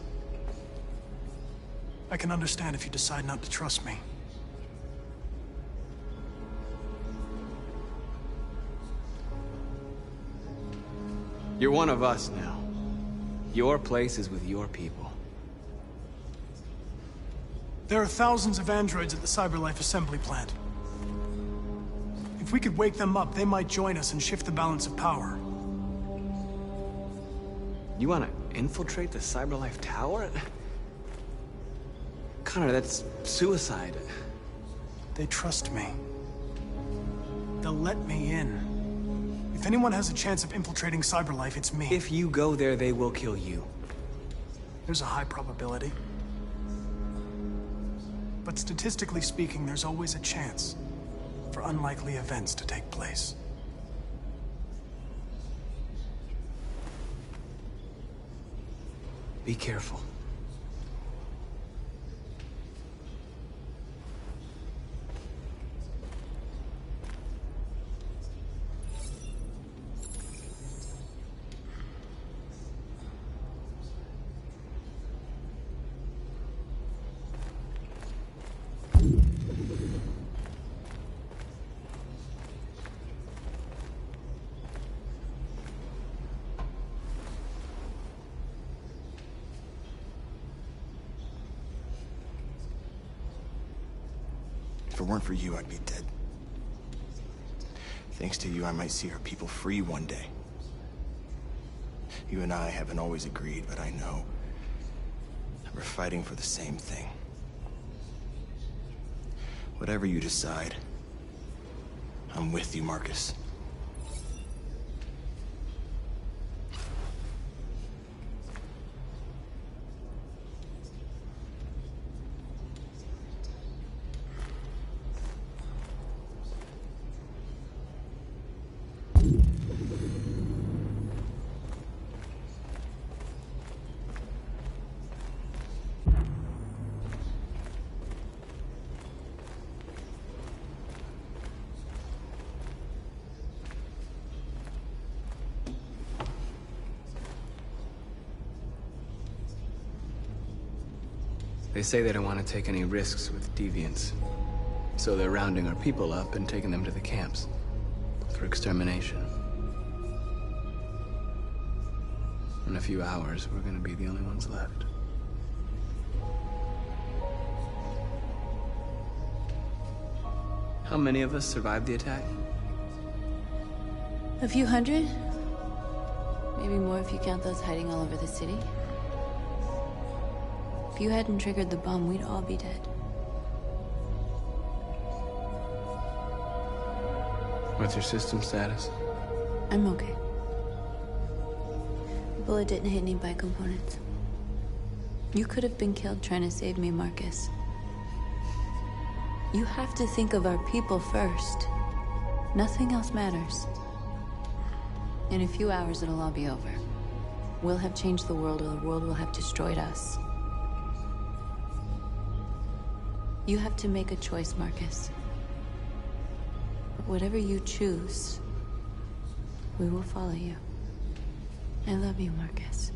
I can understand if you decide not to trust me. You're one of us now. Your place is with your people. There are thousands of androids at the CyberLife assembly plant. If we could wake them up, they might join us and shift the balance of power. You want to infiltrate the CyberLife tower? Connor, that's suicide. They trust me. They'll let me in. If anyone has a chance of infiltrating CyberLife, it's me. If you go there, they will kill you. There's a high probability. But statistically speaking, there's always a chance for unlikely events to take place. Be careful. If it weren't for you, I'd be dead. Thanks to you, I might see our people free one day. You and I haven't always agreed, but I know that we're fighting for the same thing. Whatever you decide, I'm with you, Marcus. They say they don't want to take any risks with deviants. So they're rounding our people up and taking them to the camps for extermination. In a few hours, we're gonna be the only ones left. How many of us survived the attack? A few hundred? Maybe more if you count those hiding all over the city. If you hadn't triggered the bomb, we'd all be dead. What's your system status? I'm okay. The bullet didn't hit any bicomponents. You could have been killed trying to save me, Marcus. You have to think of our people first. Nothing else matters. In a few hours, it'll all be over. We'll have changed the world, or the world will have destroyed us. You have to make a choice, Marcus. But whatever you choose, we will follow you. I love you, Marcus.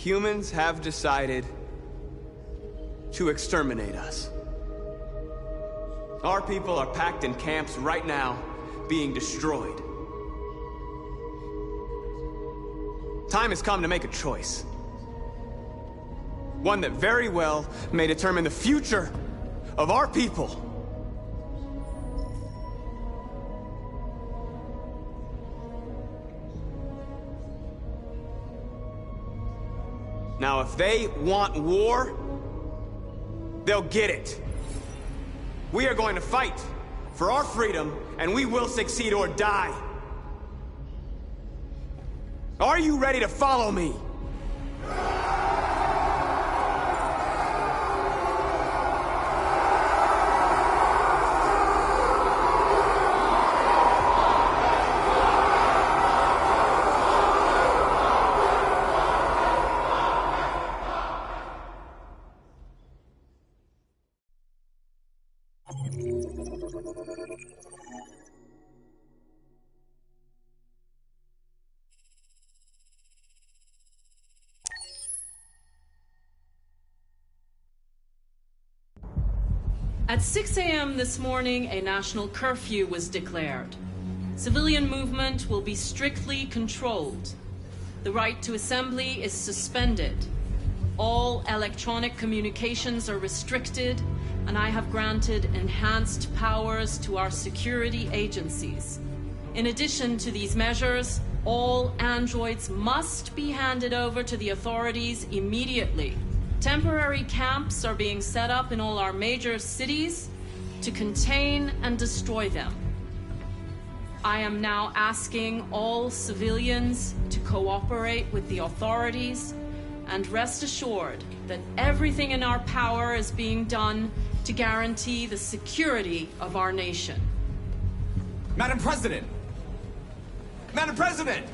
Humans have decided to exterminate us. Our people are packed in camps right now, being destroyed. Time has come to make a choice. One that very well may determine the future of our people. Now, if they want war, they'll get it. We are going to fight for our freedom, and we will succeed or die. Are you ready to follow me? At 6 a.m. this morning, a national curfew was declared. Civilian movement will be strictly controlled. The right to assembly is suspended. All electronic communications are restricted, and I have granted enhanced powers to our security agencies. In addition to these measures, all androids must be handed over to the authorities immediately. Temporary camps are being set up in all our major cities to contain and destroy them. I am now asking all civilians to cooperate with the authorities and rest assured that everything in our power is being done to guarantee the security of our nation. Madam President! Madam President!